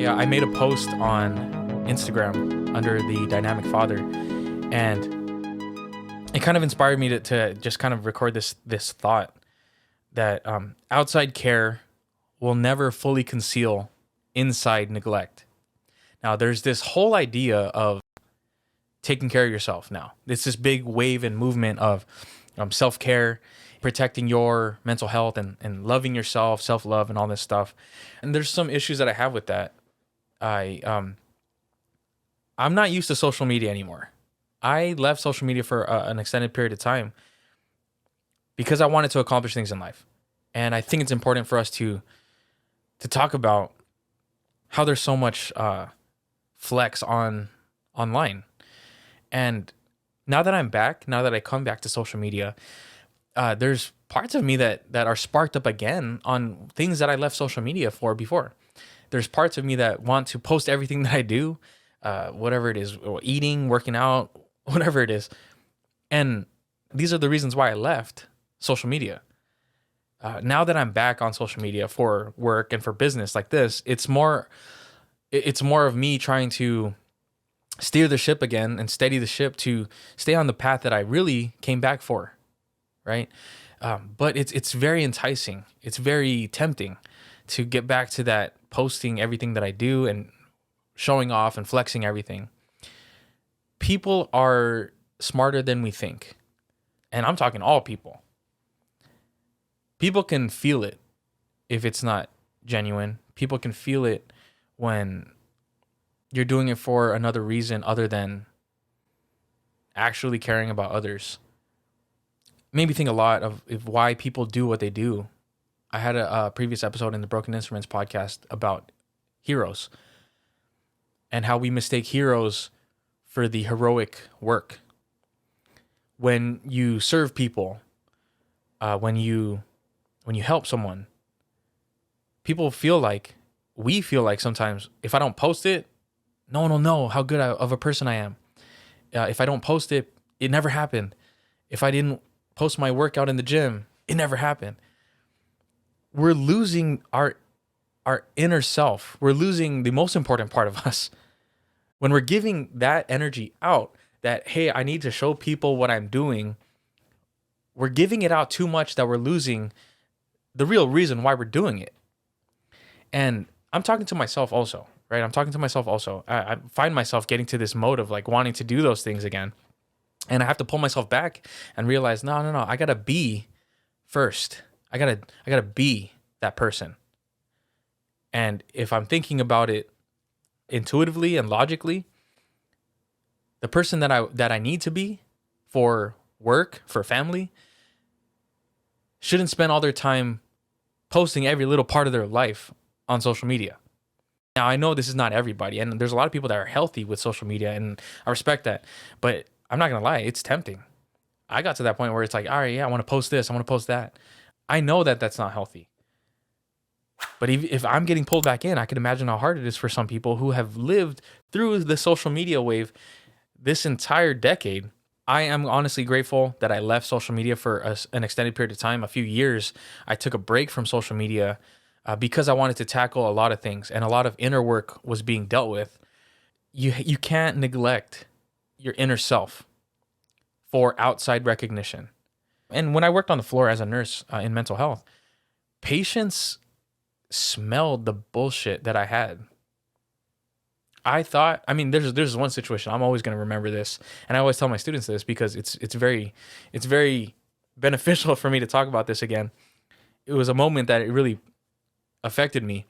I made a post on Instagram under the Dynamic Father, and it kind of inspired me to just kind of record this thought that outside care will never fully conceal inside neglect. Now, there's this whole idea of taking care of yourself now. It's this big wave and movement of self-care, protecting your mental health and loving yourself, self-love and all this stuff. And there's some issues that I have with that. I'm not used to social media anymore. I left social media for an extended period of time because I wanted to accomplish things in life. And I think it's important for us to talk about how there's so much flex online. And now that I'm back, now that I come back to social media, there's parts of me that are sparked up again on things that I left social media for before. There's parts of me that want to post everything that I do, whatever it is, eating, working out, whatever it is. And these are the reasons why I left social media. Now that I'm back on social media for work and for business like this, it's more of me trying to steer the ship again and steady the ship to stay on the path that I really came back for, right? But it's very enticing. It's very tempting to get back to that posting everything that I do and showing off and flexing everything. People are smarter than we think. And I'm talking all people. People can feel it if it's not genuine. People can feel it when you're doing it for another reason other than actually caring about others. It made me think a lot of why people do what they do. I had a previous episode in the Broken Instruments podcast about heroes and how we mistake heroes for the heroic work. When you serve people, when you help someone, we feel like sometimes if I don't post it, no one will know how good of a person I am. If I don't post it, it never happened. If I didn't post my workout in the gym, it never happened. We're losing our inner self. We're losing the most important part of us. When we're giving that energy out, that, hey, I need to show people what I'm doing, we're giving it out too much that we're losing the real reason why we're doing it. And I'm talking to myself also, right? I find myself getting to this mode of like wanting to do those things again. And I have to pull myself back and realize, no. I gotta be first. I gotta be that person. And if I'm thinking about it intuitively and logically, the person that I need to be for work, for family, shouldn't spend all their time posting every little part of their life on social media. Now, I know this is not everybody, and there's a lot of people that are healthy with social media, and I respect that. But I'm not going to lie, it's tempting. I got to that point where it's like, all right, yeah, I want to post this, I want to post that. I know that that's not healthy. But if I'm getting pulled back in, I can imagine how hard it is for some people who have lived through the social media wave this entire decade. I am honestly grateful that I left social media for an extended period of time, a few years. I took a break from social media because I wanted to tackle a lot of things, and a lot of inner work was being dealt with. You can't neglect your inner self for outside recognition. And when I worked on the floor as a nurse in mental health, patients smelled the bullshit that I had. There's one situation I'm always going to remember this, and I always tell my students this because it's very beneficial for me to talk about this again. It was a moment that it really affected me,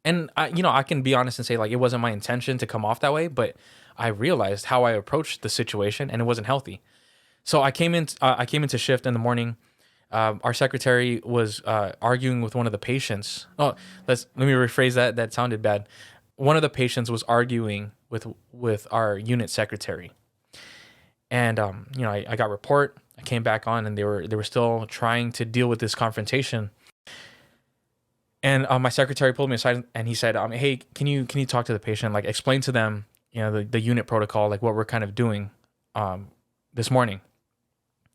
and I can be honest and say like it wasn't my intention to come off that way, but I realized how I approached the situation, and it wasn't healthy. So I came into shift in the morning. Our secretary was arguing with one of the patients. Oh, let me rephrase that. That sounded bad. One of the patients was arguing with our unit secretary, and I got report. I came back on, and they were still trying to deal with this confrontation. And my secretary pulled me aside, and he said, "Hey, can you talk to the patient? Like, explain to them, the unit protocol, like what we're kind of doing this morning."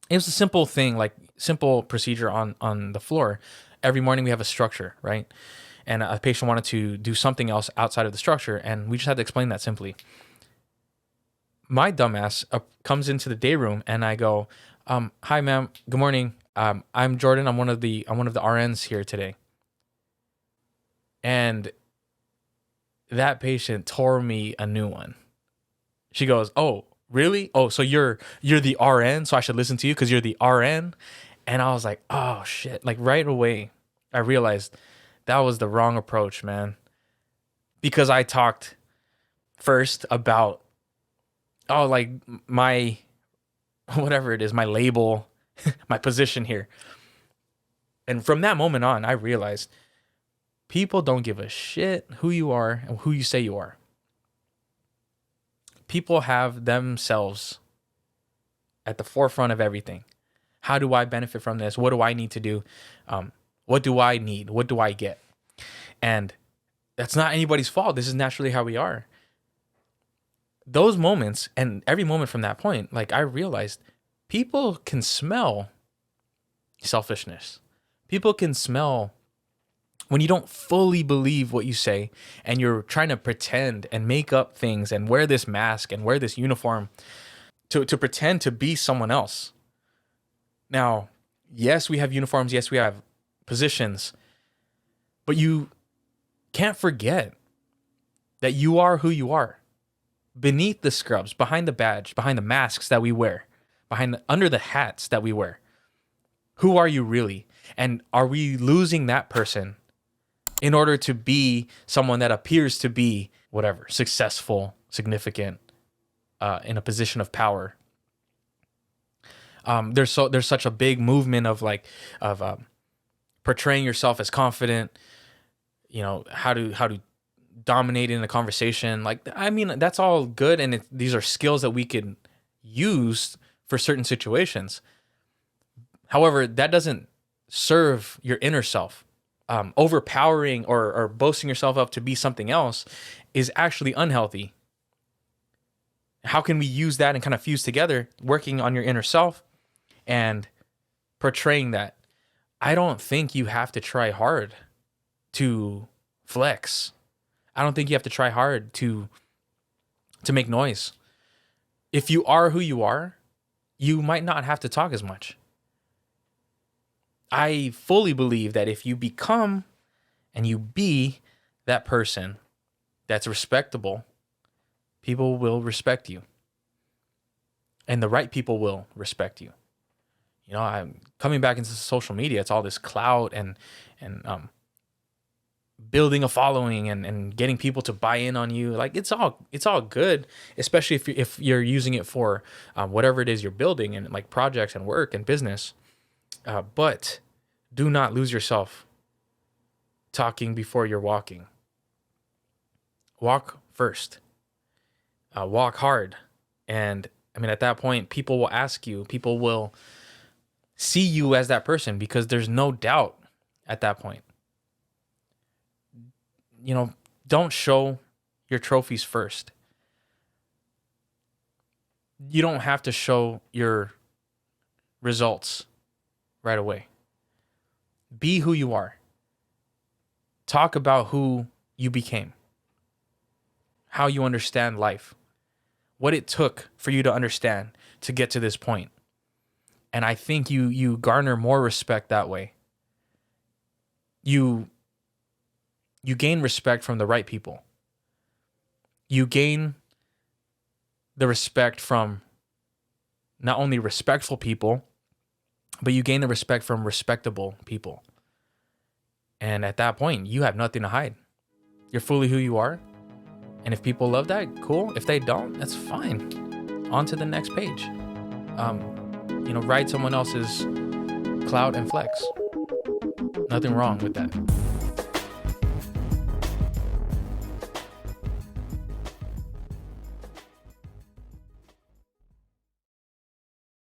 It was a simple thing, like simple procedure on the floor. Every morning we have a structure, right? and a patient wanted to do something else outside of the structure, and we just had to explain that simply. My dumbass comes into the day room, and I go, "Hi, ma'am. Good morning. I'm Jordan. I'm one of the RNs here today." And that patient tore me a new one. She goes, "Oh, really? Oh, so you're the RN, so I should listen to you because you're the RN?" And I was like, "Oh shit!" Like right away, I realized that was the wrong approach, man. Because I talked first about, oh, like my whatever it is, my label, my position here. And from that moment on, I realized people don't give a shit who you are and who you say you are. People have themselves at the forefront of everything. How do I benefit from this? What do I need to do? What do I need? What do I get? And that's not anybody's fault. This is naturally how we are. Those moments, and every moment from that point, like I realized people can smell selfishness. People can smell when you don't fully believe what you say and you're trying to pretend and make up things and wear this mask and wear this uniform to pretend to be someone else. Now, yes, we have uniforms. Yes, we have positions, but you can't forget that you are who you are. Beneath the scrubs, behind the badge, behind the masks that we wear, under the hats that we wear. Who are you really? And are we losing that person in order to be someone that appears to be whatever, successful, significant, in a position of power? There's such a big movement of portraying yourself as confident, how to dominate in a conversation. Like, I mean, that's all good, and these are skills that we can use for certain situations. However, that doesn't serve your inner self. Overpowering or boasting yourself up to be something else is actually unhealthy. How can we use that and kind of fuse together, working on your inner self and portraying that? I don't think you have to try hard to flex. I don't think you have to try hard to make noise. If you are who you are, you might not have to talk as much. I fully believe that if you become and you be that person that's respectable, people will respect you. And the right people will respect you. I'm coming back into social media. It's all this clout and building a following and getting people to buy in on you. Like it's all good, especially if you're using it for whatever it is you're building and like projects and work and business. But do not lose yourself talking before you're walking. Walk first. Walk hard. And I mean, at that point, people will ask you, people will see you as that person because there's no doubt at that point. Don't show your trophies first. You don't have to show your results right away. Be who you are. Talk about who you became, how you understand life, what it took for you to understand to get to this point. And I think you garner more respect that way. You gain respect from the right people. You gain the respect from not only respectful people, but you gain the respect from respectable people. And at that point, you have nothing to hide. You're fully who you are. And if people love that, cool. If they don't, that's fine. On to the next page. Ride someone else's clout and flex. Nothing wrong with that.